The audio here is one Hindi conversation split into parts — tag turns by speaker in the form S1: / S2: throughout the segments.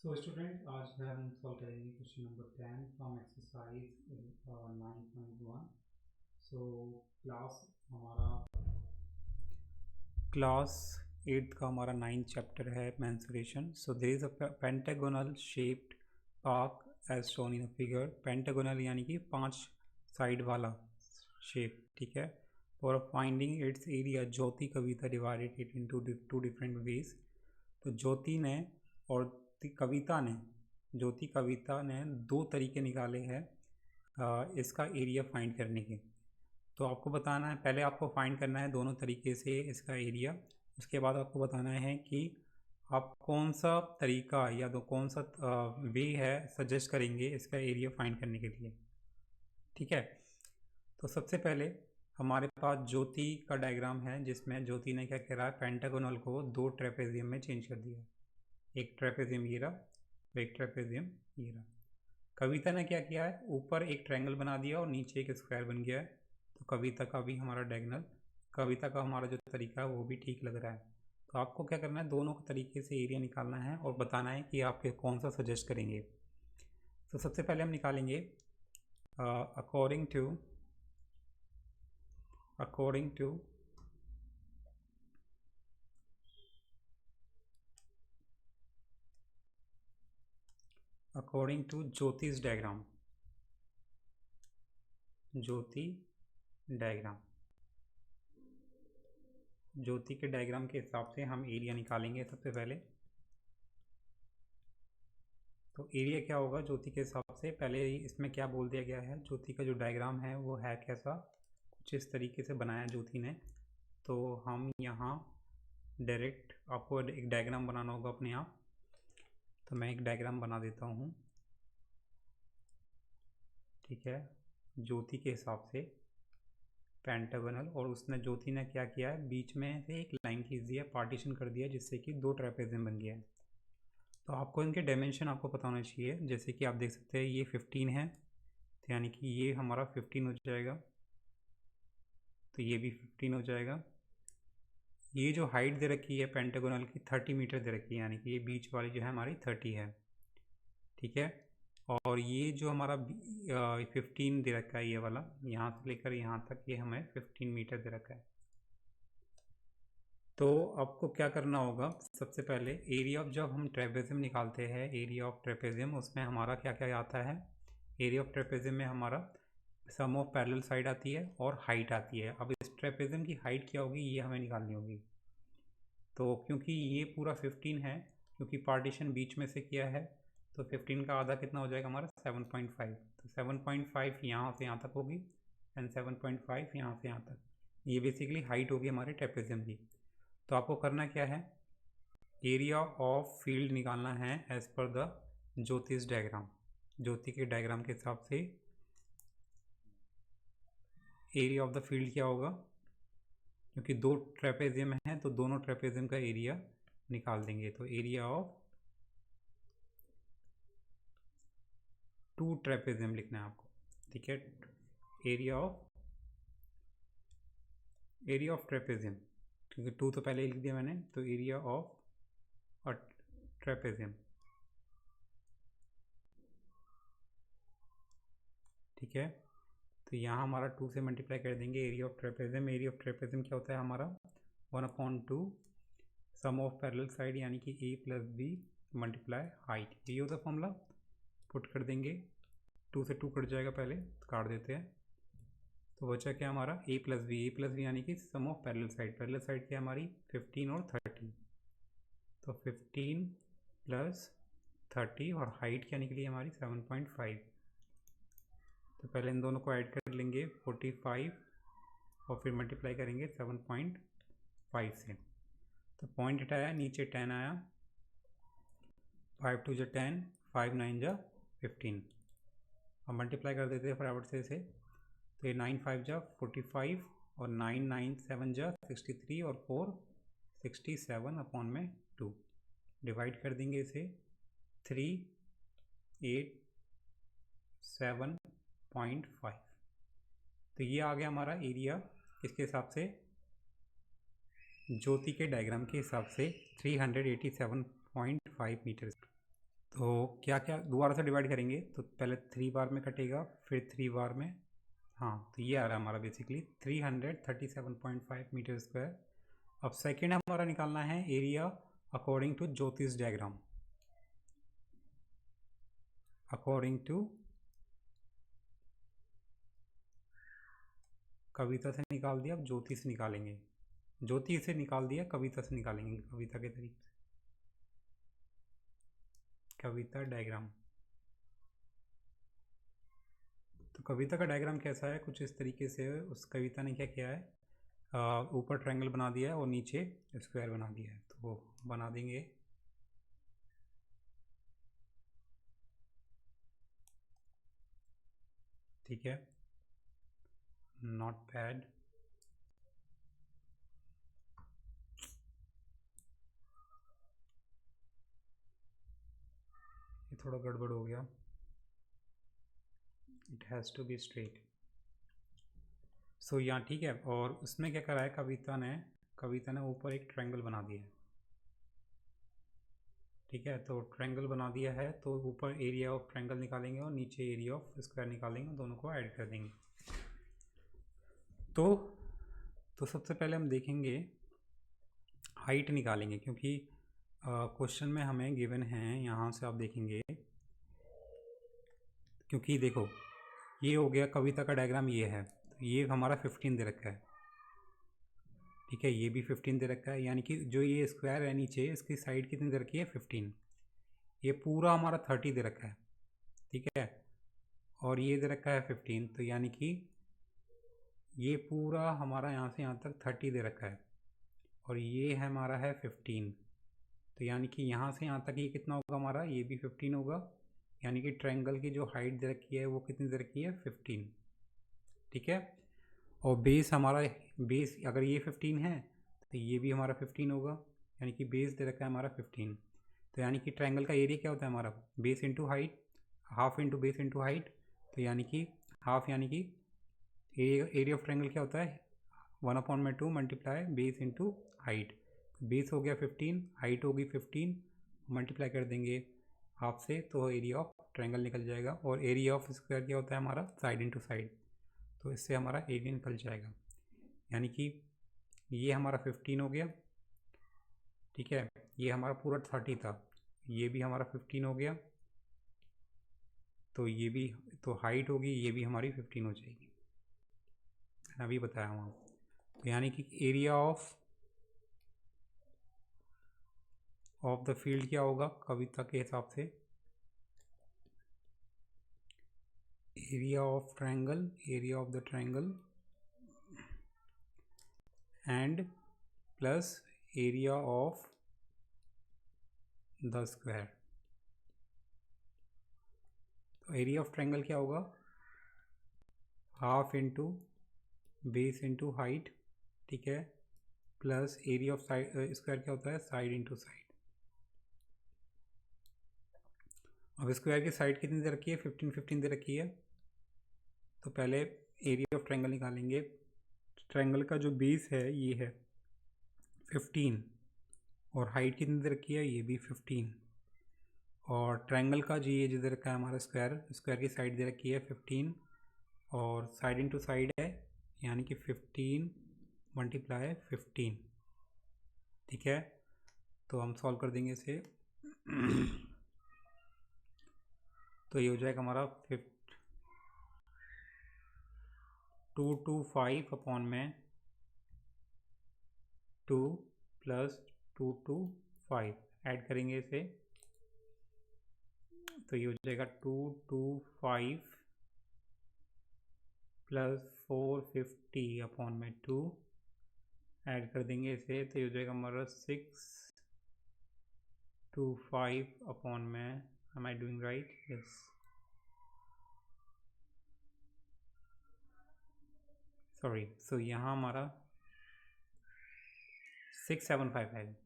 S1: सो स्टूडेंट, आज हम सॉल्व करेंगे question number 10 from exercise 9.1। So class 8 का हमारा 9th चैप्टर है mensuration. So there is a pentagonal shaped arc as shown in figure. Pentagonal यानी कि 5 साइड वाला शेप, ठीक है। For finding its area, Jyoti Kavita divided it into two different ways. तो ज्योति ने और ज्योति कविता ने दो तरीके निकाले हैं इसका एरिया फाइंड करने के। तो आपको बताना है, पहले आपको फाइंड करना है दोनों तरीके से इसका एरिया। उसके बाद आपको बताना है कि आप कौन सा तरीका या तो कौन सा वे है सजेस्ट करेंगे इसका एरिया फाइंड करने के लिए, ठीक है। तो सबसे पहले हमारे पास ज्योति का डायग्राम है, जिसमें ज्योति ने क्या करा है, पेंटागोनल को दो ट्रेपेजियम में चेंज कर दिया। एक ट्रेपेजियम ये रहा, एक ट्रेपेजियम ये रहा। कविता ने क्या किया है, ऊपर एक ट्रायंगल बना दिया और नीचे एक स्क्वायर बन गया है। तो कविता का भी हमारा डायगोनल, कविता का हमारा जो तरीका है वो भी ठीक लग रहा है। तो आपको क्या करना है, दोनों तरीके से एरिया निकालना है और बताना है कि आप कौन सा सजेस्ट करेंगे। तो सबसे पहले हम निकालेंगे अकॉर्डिंग टू ज्योतिष डायग्राम। ज्योति के डायग्राम के हिसाब से हम एरिया निकालेंगे सबसे पहले। तो एरिया क्या होगा ज्योति के हिसाब से, पहले इसमें क्या बोल दिया गया है, ज्योति का जो डायग्राम है वो है कैसा, कुछ इस तरीके से बनाया ज्योति ने। तो हम यहाँ डायरेक्ट आपको एक डायग्राम बनाना होगा अपने आप। तो मैं एक डायग्राम बना देता हूँ, ठीक है, ज्योति के हिसाब से पेंटागोनल। और उसने ज्योति ने क्या किया है, बीच में से एक लाइन खींच दिया, पार्टीशन कर दिया, जिससे कि दो ट्रेपेजियम बन गया है। तो आपको इनके डायमेंशन आपको पता होना चाहिए। जैसे कि आप देख सकते हैं ये 15 है, तो यानी कि ये हमारा 15 हो जाएगा, तो ये भी 15 हो जाएगा। ये जो हाइट दे रखी है पेंटागोनल की 30 मीटर दे रखी है, यानी कि ये बीच वाली जो है हमारी 30 है, ठीक है। और ये जो हमारा 15 दे रखा है, ये वाला यहाँ से लेकर यहाँ तक ये हमें 15 मीटर दे रखा है। तो आपको क्या करना होगा, सबसे पहले एरिया ऑफ, जब हम ट्रेपेजियम निकालते हैं एरिया ऑफ ट्रेपेजियम, उसमें हमारा क्या क्या आता है। एरिया ऑफ ट्रेपेजियम में हमारा सम ऑफ पैरेलल साइड आती है और हाइट आती है। अब इस ट्रेपेजियम की हाइट क्या होगी ये हमें निकालनी होगी। तो क्योंकि ये पूरा 15 है, क्योंकि पार्टीशन बीच में से किया है, तो 15 का आधा कितना हो जाएगा हमारा 7.5। तो 7.5 यहाँ से यहाँ तक होगी एंड 7.5 यहाँ से यहाँ तक। ये बेसिकली हाइट होगी हमारे ट्रेपेजियम की। तो आपको करना क्या है, एरिया ऑफ फील्ड निकालना है एज पर द ज्योतिष डायग्राम। ज्योति के डायग्राम के हिसाब से एरिया ऑफ द फील्ड क्या होगा, क्योंकि दो ट्रेपेजियम है तो दोनों ट्रेपेजियम का एरिया निकाल देंगे। तो एरिया ऑफ टू ट्रेपेजियम लिखना है आपको, ठीक है। एरिया ऑफ ट्रेपेजियम, क्योंकि टू तो पहले लिख दिया मैंने, तो एरिया ऑफ ट्रेपेजियम, ठीक है। तो यहाँ हमारा 2 से मल्टीप्लाई कर देंगे area of trapezium. Area of trapezium क्या होता है हमारा 1/2 सम ऑफ पैरेलल साइड, यानी कि a + b मल्टीप्लाई हाइट, ये होता है फॉर्मूला। पुट कर देंगे, 2 से 2 कट जाएगा, पहले काट देते हैं। तो बचा क्या हमारा a + b यानी कि sum of parallel side. Parallel side क्या हमारी 15 और 30, तो 15 + 30 और हाइट क्या निकली हमारी 7.5। तो पहले इन दोनों को ऐड कर लेंगे 45 और फिर मल्टीप्लाई करेंगे 7.5 से। तो पॉइंट हटाया, नीचे 10 आया, 5 2 = 10, 5 9 = 15। अब मल्टीप्लाई कर देते हैं फटाफट से इसे। तो ये 9 5 = 45 और 9 9 7 = 63 और 4 67/2। डिवाइड कर देंगे इसे 3 8 7.5। तो ये आ गया हमारा एरिया इसके हिसाब से, ज्योति के डायग्राम के हिसाब से 387.5 मीटर। तो क्या क्या दोबारा से डिवाइड करेंगे, तो पहले 3 बार में कटेगा, फिर 3 बार में, हाँ तो ये आ रहा है हमारा बेसिकली 337.5 मीटर स्क्वायर। अब सेकेंड हमारा निकालना है एरिया अकॉर्डिंग टू ज्योतिष डायग्राम। अकॉर्डिंग टू कविता से निकाल दिया, अब ज्योति से निकालेंगे। ज्योति से निकाल दिया, कविता से निकालेंगे, कविता के तरीके से। कविता डायग्राम, तो कविता का डायग्राम कैसा है, कुछ इस तरीके से। उस कविता ने क्या किया है, ऊपर ट्रायंगल बना दिया है और नीचे स्क्वायर बना दिया है, तो वो बना देंगे। ठीक है, नॉट बैड। ये थोड़ा गड़बड़ हो गया, it has to be straight. So यहाँ ठीक है, और उसमें क्या करा है कविता ने ऊपर एक ट्रायंगल बना दिया है। ठीक है, तो ट्रायंगल बना दिया है, तो ऊपर एरिया ऑफ ट्रायंगल निकालेंगे और नीचे एरिया ऑफ स्क्वायर निकालेंगे, दोनों को ऐड कर देंगे। तो सबसे पहले हम देखेंगे हाइट निकालेंगे, क्योंकि क्वेश्चन में हमें गिवन है, यहाँ से आप देखेंगे, क्योंकि देखो ये हो गया कविता का डायग्राम, ये है, तो ये हमारा 15 दे रखा है। ठीक है, ये भी 15 दे रखा है, यानी कि जो ये स्क्वायर है नीचे, इसकी साइड कितनी दे रखी है, 15। ये पूरा हमारा 30 दे रखा है। ठीक है, और ये दे रखा है 15, तो यानी कि ये पूरा हमारा यहाँ से यहाँ तक 30 दे रखा है, और ये है हमारा है 15, तो यानी कि यहाँ से यहाँ तक ये कितना होगा हमारा, ये भी 15 होगा, यानी कि ट्रायंगल की जो हाइट दे रखी है वो कितनी दे रखी है, 15। ठीक है, और बेस हमारा, बेस अगर ये 15 है तो ये भी हमारा 15 होगा, यानी कि बेस दे रखा है हमारा 15। तो यानी कि ट्रायंगल का एरिया क्या होता है हमारा, base into height, half into base into height, तो यानी कि हाफ, यानी कि एरिया ऑफ ट्रायंगल क्या होता है, 1/2 multiply base into height. Base हो गया 15, हाइट होगी 15, मल्टीप्लाई कर देंगे हाफ से, तो एरिया ऑफ ट्रायंगल निकल जाएगा। और एरिया ऑफ स्क्वायर क्या होता है हमारा, साइड इंटू साइड, तो इससे हमारा एरिया निकल जाएगा, यानी कि ये हमारा 15 हो गया। ठीक है, ये हमारा पूरा 30 था, ये भी हमारा 15 हो गया, तो ये भी, तो हाइट होगी, ये भी हमारी 15 हो जाएगी, अभी बताया वहाँ। तो यानी कि एरिया ऑफ द फील्ड क्या होगा कविता के हिसाब से, area of triangle, area of the triangle and plus area of the square. तो एरिया ऑफ ट्रायंगल क्या होगा, half into base into height. ठीक है, plus area of side square क्या होता है, साइड इंटू साइड। अब स्क्वायर की साइड कितनी दे रखी है, 15 दे रखी है, तो पहले एरिया ऑफ ट्रायंगल निकालेंगे। ट्रायंगल का जो बेस है ये है 15, और हाइट कितनी दे रखी है, ये भी 15, और ट्रायंगल का जो ये जो दे रखा है हमारा स्क्वायर की साइड दे रखी है 15, और साइड इंटू साइड है, यानी कि 15 मल्टीप्लाई 15। ठीक है, तो हम सॉल्व कर देंगे इसे। तो ये हो जाएगा हमारा 225 अपॉन में 2 प्लस 225 ऐड करेंगे इसे, तो ये हो जाएगा 225 प्लस 450 अपॉन में 2 ऐड कर देंगे इसे, तो ये हो जाएगा हमारा 625 अपॉन में, am I doing right? Yes. Sorry, so यहाँ हमारा 675 है,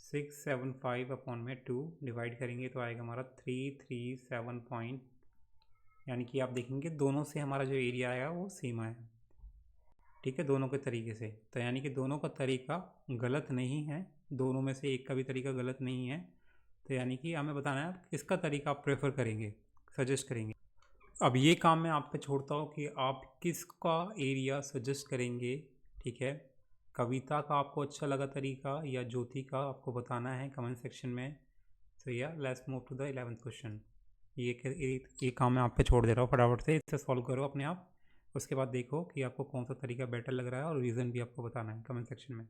S1: 675 अपॉन में 2 डिवाइड करेंगे तो आएगा हमारा 337 पॉइंट, यानी कि आप देखेंगे दोनों से हमारा जो एरिया आया वो सेम आया। ठीक है, दोनों के तरीके से, तो यानी कि दोनों का तरीका गलत नहीं है, दोनों में से एक का भी तरीका गलत नहीं है, तो यानी कि हमें बताना है किसका तरीका आप प्रेफर करेंगे, सजेस्ट करेंगे। अब ये काम मैं आप पे छोड़ता हूँ कि आप किसका एरिया सजेस्ट करेंगे, ठीक है। कविता का आपको अच्छा लगा तरीका या ज्योति का, आपको बताना है कमेंट सेक्शन में। So yeah let's move to the 11th question. ये काम मैं आप पे छोड़ दे रहा हूँ, फटाफट से इसे सॉल्व करो अपने आप। उसके बाद देखो कि आपको कौन सा तरीका बेटर लग रहा है और रीज़न भी आपको बताना है कमेंट सेक्शन में।